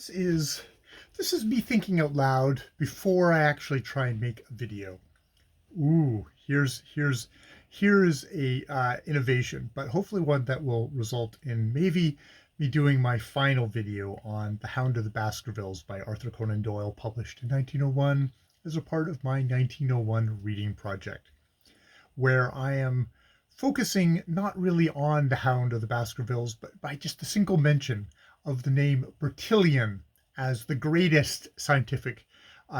This is this is me thinking out loud before I actually try and make a video. Ooh, here's a innovation, but hopefully one that will result in maybe me doing my final video on The Hound of the Baskervilles by Arthur Conan Doyle, published in 1901 as a part of my 1901 reading project, where I am focusing not really on the Hound of the Baskervilles, but by just a single mention of the name Bertillon as the greatest scientific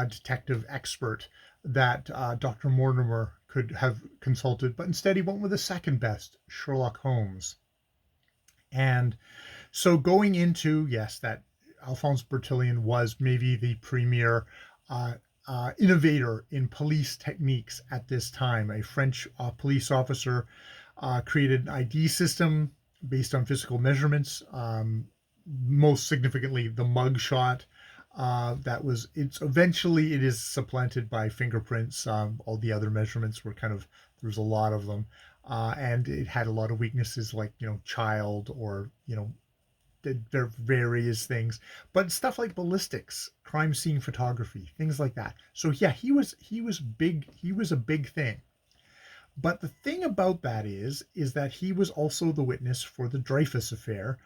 detective expert that Dr. Mortimer could have consulted, but instead he went with the second best, Sherlock Holmes. And so going into, yes, that Alphonse Bertillon was maybe the premier innovator in police techniques at this time. A French police officer created an ID system based on physical measurements, most significantly the mug shot. It is supplanted by fingerprints. All the other measurements were there's a lot of them. And it had a lot of weaknesses like, child, or, there are various things, but stuff like ballistics, crime scene photography, things like that. So yeah, he was big. He was a big thing. But the thing about that is that he was also the witness for the Dreyfus affair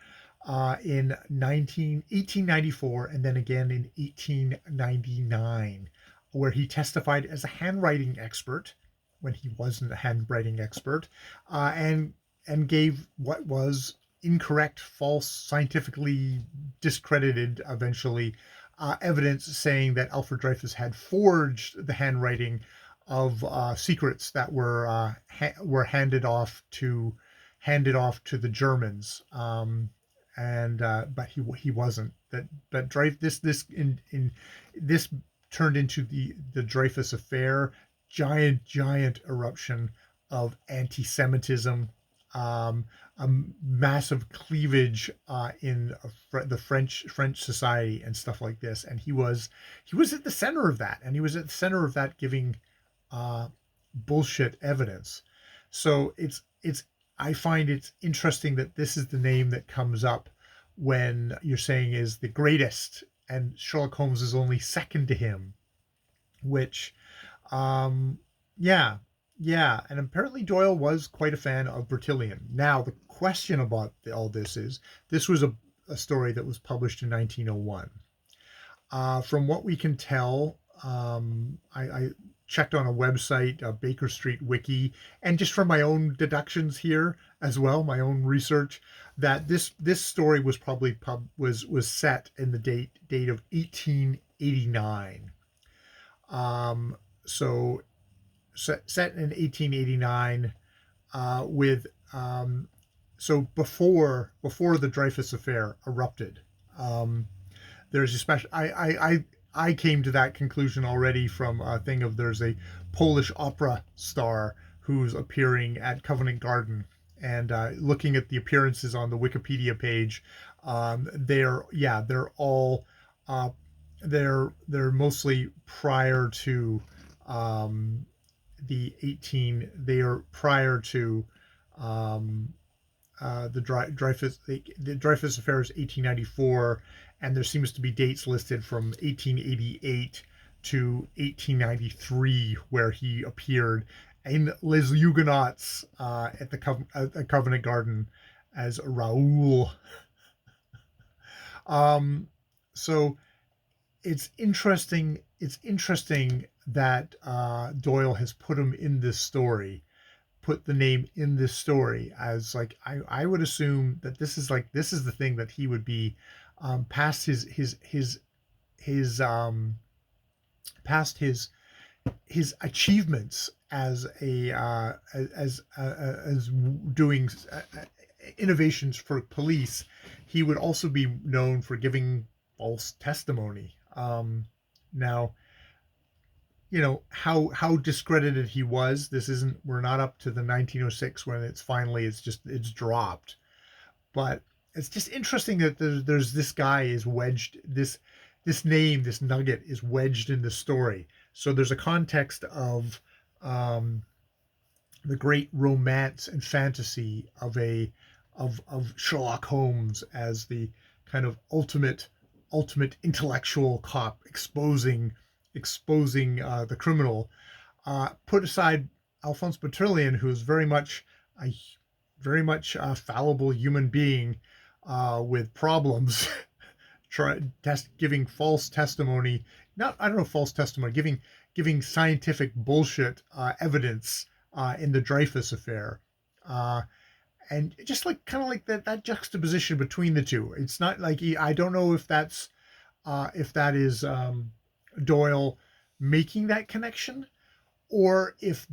in 1894, and then again in 1899, where he testified as a handwriting expert when he wasn't a handwriting expert, and gave what was incorrect, false, scientifically discredited eventually evidence, saying that Alfred Dreyfus had forged the handwriting of secrets that were handed off to the Germans, and but he wasn't. But Dreyfus, this turned into the Dreyfus affair, giant eruption of anti-Semitism, a massive cleavage in the French society and stuff like this. And he was at the center of that, and he was at the center of that, giving bullshit evidence. So it's I find it's interesting that this is the name that comes up when you're saying is the greatest, and Sherlock Holmes is only second to him, which yeah, yeah. And apparently Doyle was quite a fan of Bertillon. Now the question about all this is, this was a story that was published in 1901. From what we can tell, I checked on a website, Baker Street Wiki, and just from my own deductions here as well, my own research, that this story was probably was set in the date of 1889. So set in 1889, with so before the Dreyfus affair erupted. There's a special. I came to that conclusion already from a thing of, there's a Polish opera star who's appearing at Covent Garden, and looking at the appearances on the Wikipedia page, they're all they're mostly prior to they are prior to the Dreyfus affair is 1894, and there seems to be dates listed from 1888 to 1893 where he appeared in Les Huguenots at the Covent Garden as Raoul. So it's interesting. It's interesting that Doyle has put him in this story, put the name in this story, as like, I would assume that this is the thing that he would be past his achievements as doing innovations for police. He would also be known for giving false testimony. Now, how discredited he was. We're not up to the 1906 when it's dropped. But it's just interesting that there's this guy is wedged, this name, this nugget is wedged in the story. So there's a context of the great romance and fantasy of Sherlock Holmes as the kind of ultimate ultimate intellectual cop exposing the criminal. Put aside Alphonse Bertillon, who is a fallible human being with problems, giving false testimony. Not I don't know false testimony, giving scientific bullshit evidence in the Dreyfus affair. Uh, and just like kind of like that juxtaposition between the two. It's not like I don't know if that is Doyle making that connection, or if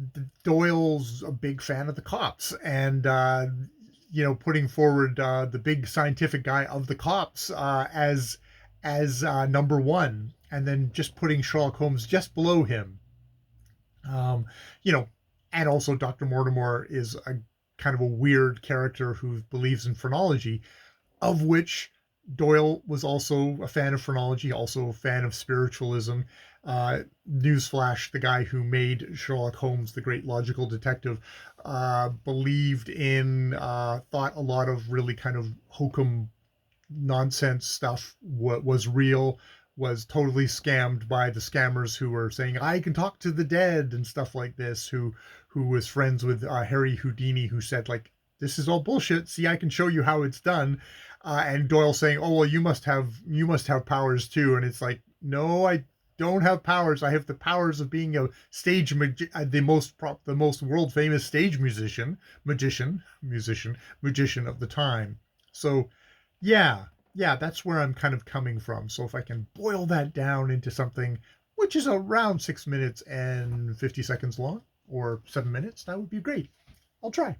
Doyle's a big fan of the cops and putting forward the big scientific guy of the cops as number one, and then just putting Sherlock Holmes just below him. Um, you know, and also Dr. Mortimer is a kind of a weird character who believes in phrenology, of which Doyle was also a fan of phrenology, also a fan of spiritualism. Newsflash: the guy who made Sherlock Holmes the great logical detective believed in, thought a lot of really kind of hokum nonsense stuff was real, was totally scammed by the scammers who were saying I can talk to the dead and stuff like this, who was friends with Harry Houdini, who said like, this is all bullshit, see, I can show you how it's done. And Doyle saying, oh well, you must have powers too. And it's like, no, I don't have powers. I have the powers of being a the most world famous stage magician of the time. So yeah, yeah, that's where I'm kind of coming from. So if I can boil that down into something which is around 6 minutes and 50 seconds long, or 7 minutes, that would be great. I'll try.